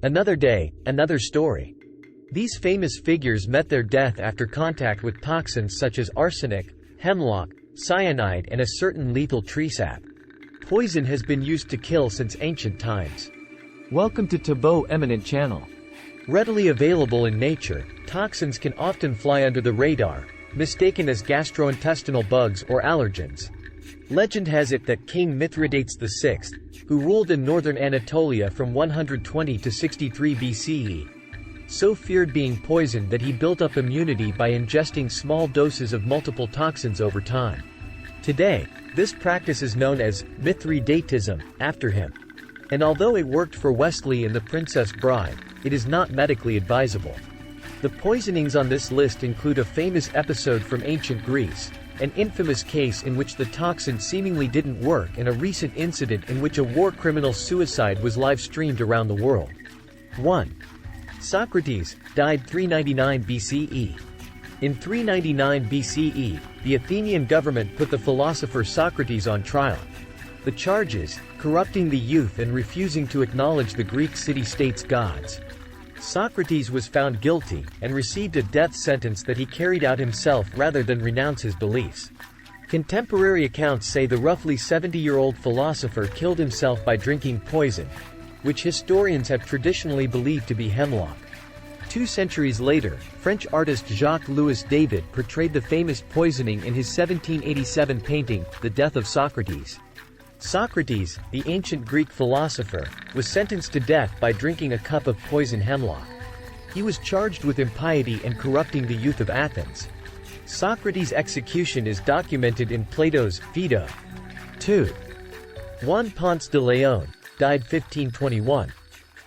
Another day, another story. These famous figures met their death after contact with toxins such as arsenic, hemlock, cyanide and a certain lethal tree sap. Poison has been used to kill since ancient times. Welcome to Taboo Eminent Channel. Readily available in nature, toxins can often fly under the radar, mistaken as gastrointestinal bugs or allergens. Legend has it that King Mithridates VI, who ruled in northern Anatolia from 120 to 63 BCE, so feared being poisoned that he built up immunity by ingesting small doses of multiple toxins over time. Today, this practice is known as Mithridatism, after him. And although it worked for Wesley in The Princess Bride, it is not medically advisable. The poisonings on this list include a famous episode from ancient Greece, an infamous case in which the toxin seemingly didn't work, and a recent incident in which a war criminal's suicide was live-streamed around the world. 1. Socrates, died 399 BCE. In 399 BCE, the Athenian government put the philosopher Socrates on trial. The charges: corrupting the youth and refusing to acknowledge the Greek city-state's gods. Socrates was found guilty, and received a death sentence that he carried out himself rather than renounce his beliefs. Contemporary accounts say the roughly 70-year-old philosopher killed himself by drinking poison, which historians have traditionally believed to be hemlock. 2 centuries later, French artist Jacques-Louis David portrayed the famous poisoning in his 1787 painting, The Death of Socrates. Socrates, the ancient Greek philosopher, was sentenced to death by drinking a cup of poison hemlock. He was charged with impiety and corrupting the youth of Athens. Socrates' execution is documented in Plato's Phaedo. 2. Juan Ponce de Leon, died 1521.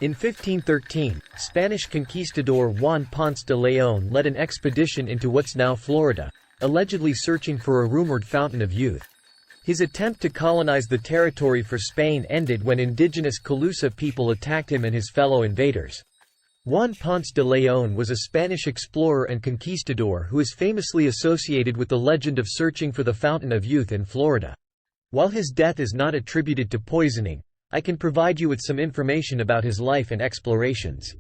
In 1513, Spanish conquistador Juan Ponce de Leon led an expedition into what's now Florida, allegedly searching for a rumored fountain of youth. His attempt to colonize the territory for Spain ended when indigenous Calusa people attacked him and his fellow invaders. Juan Ponce de Leon was a Spanish explorer and conquistador who is famously associated with the legend of searching for the fountain of youth in Florida. While his death is not attributed to poisoning, I can provide you with some information about his life and explorations.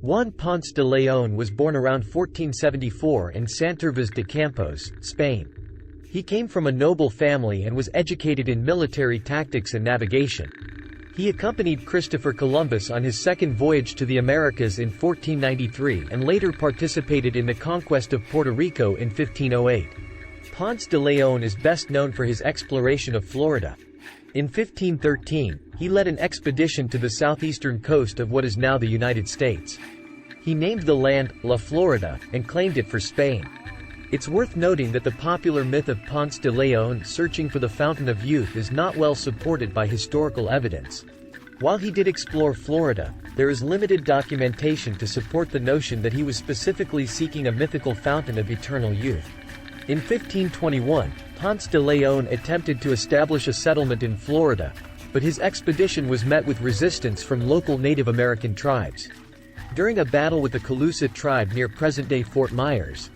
Juan Ponce de Leon was born around 1474 in Santurvas de Campos, Spain. He came from a noble family and was educated in military tactics and navigation. He accompanied Christopher Columbus on his second voyage to the Americas in 1493 and later participated in the conquest of Puerto Rico in 1508. Ponce de Leon is best known for his exploration of Florida. In 1513, he led an expedition to the southeastern coast of what is now the United States. He named the land La Florida and claimed it for Spain. It's worth noting that the popular myth of Ponce de Leon searching for the fountain of youth is not well supported by historical evidence. While he did explore Florida, there is limited documentation to support the notion that he was specifically seeking a mythical fountain of eternal youth. In 1521, Ponce de Leon attempted to establish a settlement in Florida, but his expedition was met with resistance from local Native American tribes. During a battle with the Calusa tribe near present-day Fort Myers,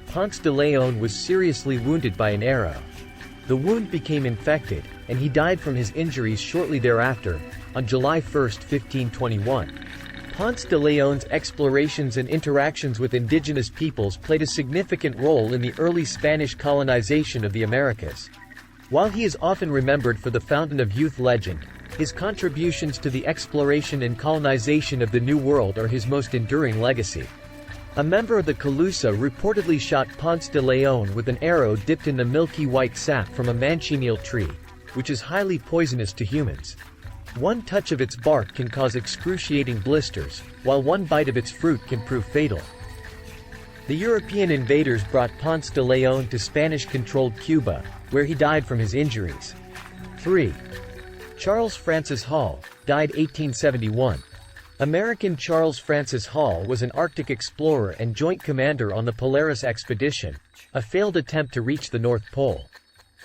Ponce de Leon was seriously wounded by an arrow. The wound became infected, and he died from his injuries shortly thereafter, on July 1, 1521. Ponce de Leon's explorations and interactions with indigenous peoples played a significant role in the early Spanish colonization of the Americas. While he is often remembered for the Fountain of Youth legend, his contributions to the exploration and colonization of the New World are his most enduring legacy. A member of the Calusa reportedly shot Ponce de Leon with an arrow dipped in the milky white sap from a manchineel tree, which is highly poisonous to humans. One touch of its bark can cause excruciating blisters, while one bite of its fruit can prove fatal. The European invaders brought Ponce de Leon to Spanish-controlled Cuba, where he died from his injuries. 3. Charles Francis Hall, died 1871. American Charles Francis Hall was an Arctic explorer and joint commander on the Polaris expedition, a failed attempt to reach the North Pole.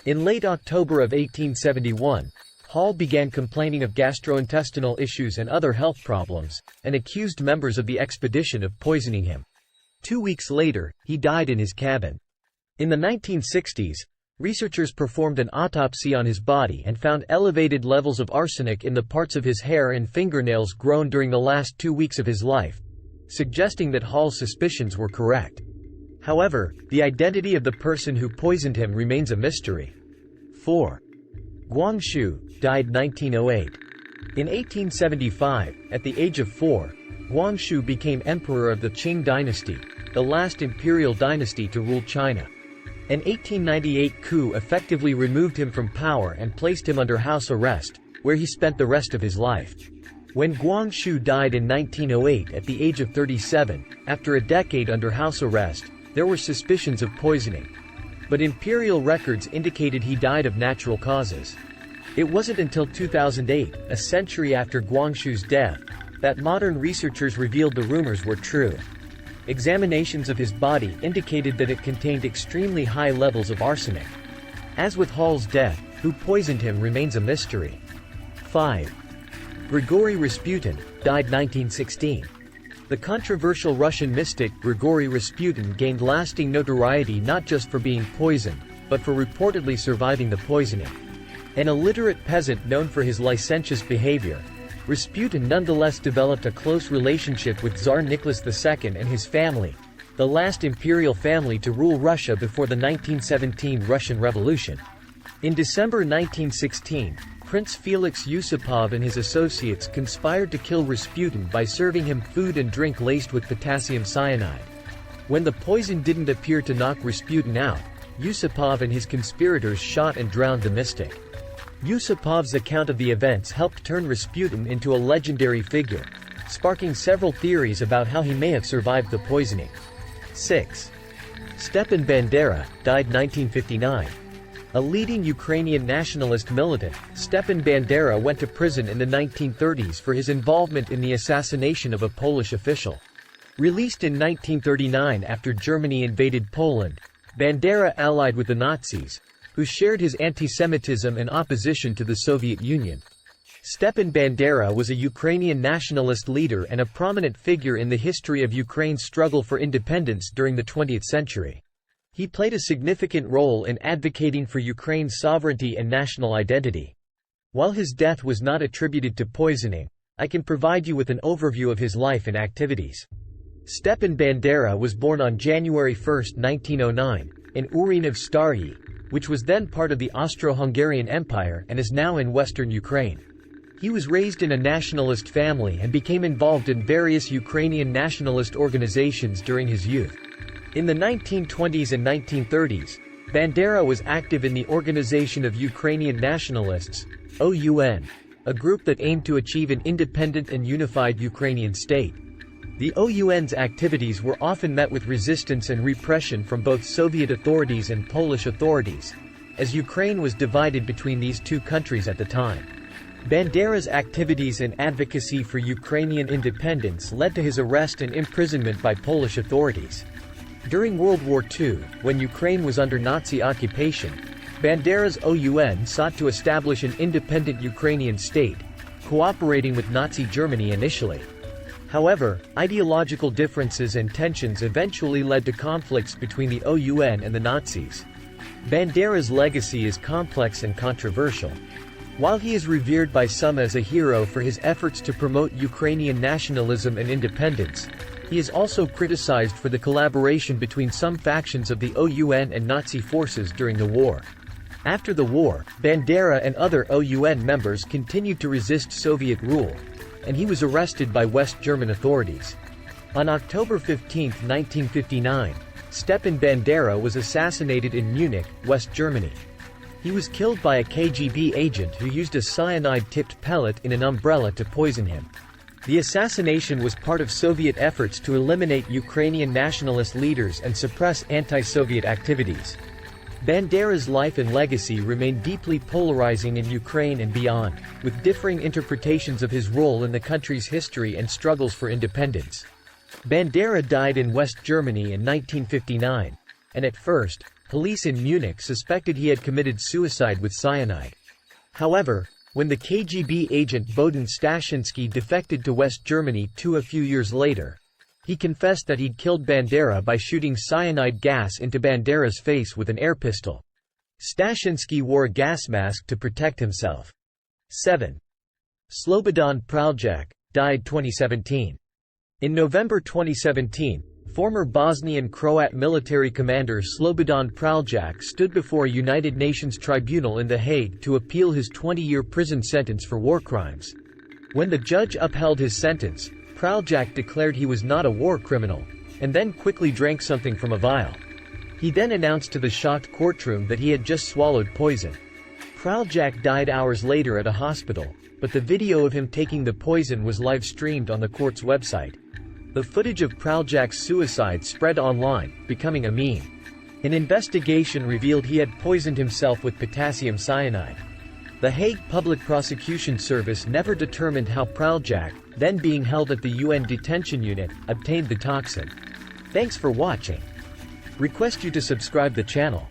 In late October of 1871, Hall began complaining of gastrointestinal issues and other health problems, and accused members of the expedition of poisoning him. 2 weeks later, he died in his cabin. In the 1960s, Researchers performed an autopsy on his body and found elevated levels of arsenic in the parts of his hair and fingernails grown during the last 2 weeks of his life, suggesting that Hall's suspicions were correct. However, the identity of the person who poisoned him remains a mystery. 4. Guanshu, died 1908. In 1875, at the age of 4, Guanshu became emperor of the Qing dynasty, the last imperial dynasty to rule China. An 1898 coup effectively removed him from power and placed him under house arrest, where he spent the rest of his life. When Guanshu died in 1908 at the age of 37, after a decade under house arrest, there were suspicions of poisoning. But imperial records indicated he died of natural causes. It wasn't until 2008, a century after Guanshu's death, that modern researchers revealed the rumors were true. Examinations of his body indicated that it contained extremely high levels of arsenic. As with Hall's death, who poisoned him remains a mystery. 5. Grigori Rasputin, died 1916. The controversial Russian mystic Grigori Rasputin gained lasting notoriety not just for being poisoned, but for reportedly surviving the poisoning. An illiterate peasant known for his licentious behavior, Rasputin nonetheless developed a close relationship with Tsar Nicholas II and his family, the last imperial family to rule Russia before the 1917 Russian Revolution. In December 1916, Prince Felix Yusupov and his associates conspired to kill Rasputin by serving him food and drink laced with potassium cyanide. When the poison didn't appear to knock Rasputin out, Yusupov and his conspirators shot and drowned the mystic. Yusupov's account of the events helped turn Rasputin into a legendary figure, sparking several theories about how he may have survived the poisoning. 6. Stefan Bandera, died 1959. A leading Ukrainian nationalist militant, Stefan Bandera went to prison in the 1930s for his involvement in the assassination of a Polish official. Released in 1939 after Germany invaded Poland, Bandera allied with the Nazis, who shared his anti-Semitism and opposition to the Soviet Union. Stefan Bandera was a Ukrainian nationalist leader and a prominent figure in the history of Ukraine's struggle for independence during the 20th century. He played a significant role in advocating for Ukraine's sovereignty and national identity. While his death was not attributed to poisoning, I can provide you with an overview of his life and activities. Stefan Bandera was born on January 1, 1909, in Urinov Staryi, which was then part of the Austro-Hungarian Empire and is now in western Ukraine. He was raised in a nationalist family and became involved in various Ukrainian nationalist organizations during his youth. In the 1920s and 1930s, Bandera was active in the Organization of Ukrainian Nationalists, OUN, a group that aimed to achieve an independent and unified Ukrainian state. The OUN's activities were often met with resistance and repression from both Soviet authorities and Polish authorities, as Ukraine was divided between these two countries at the time. Bandera's activities and advocacy for Ukrainian independence led to his arrest and imprisonment by Polish authorities. During World War II, when Ukraine was under Nazi occupation, Bandera's OUN sought to establish an independent Ukrainian state, cooperating with Nazi Germany initially. However, ideological differences and tensions eventually led to conflicts between the OUN and the Nazis. Bandera's legacy is complex and controversial. While he is revered by some as a hero for his efforts to promote Ukrainian nationalism and independence, he is also criticized for the collaboration between some factions of the OUN and Nazi forces during the war. After the war, Bandera and other OUN members continued to resist Soviet rule, and he was arrested by West German authorities. On October 15, 1959, Stefan Bandera was assassinated in Munich, West Germany. He was killed by a KGB agent who used a cyanide-tipped pellet in an umbrella to poison him. The assassination was part of Soviet efforts to eliminate Ukrainian nationalist leaders and suppress anti-Soviet activities. Bandera's life and legacy remain deeply polarizing in Ukraine and beyond, with differing interpretations of his role in the country's history and struggles for independence. Bandera died in West Germany in 1959, and at first, police in Munich suspected he had committed suicide with cyanide. However, when the KGB agent Bohdan Stashinsky defected to West Germany a few years later, he confessed that he'd killed Bandera by shooting cyanide gas into Bandera's face with an air pistol. Stashinsky wore a gas mask to protect himself. 7. Slobodan Praljak, died 2017. In November 2017, former Bosnian Croat military commander Slobodan Praljak stood before a United Nations tribunal in The Hague to appeal his 20-year prison sentence for war crimes. When the judge upheld his sentence, Praljak declared he was not a war criminal, and then quickly drank something from a vial. He then announced to the shocked courtroom that he had just swallowed poison. Praljak died hours later at a hospital, but the video of him taking the poison was live-streamed on the court's website. The footage of Praljak's suicide spread online, becoming a meme. An investigation revealed he had poisoned himself with potassium cyanide. The Hague Public Prosecution Service never determined how Praljak, then being held at the UN detention unit, obtained the toxin. Thanks for watching. Request you to subscribe the channel.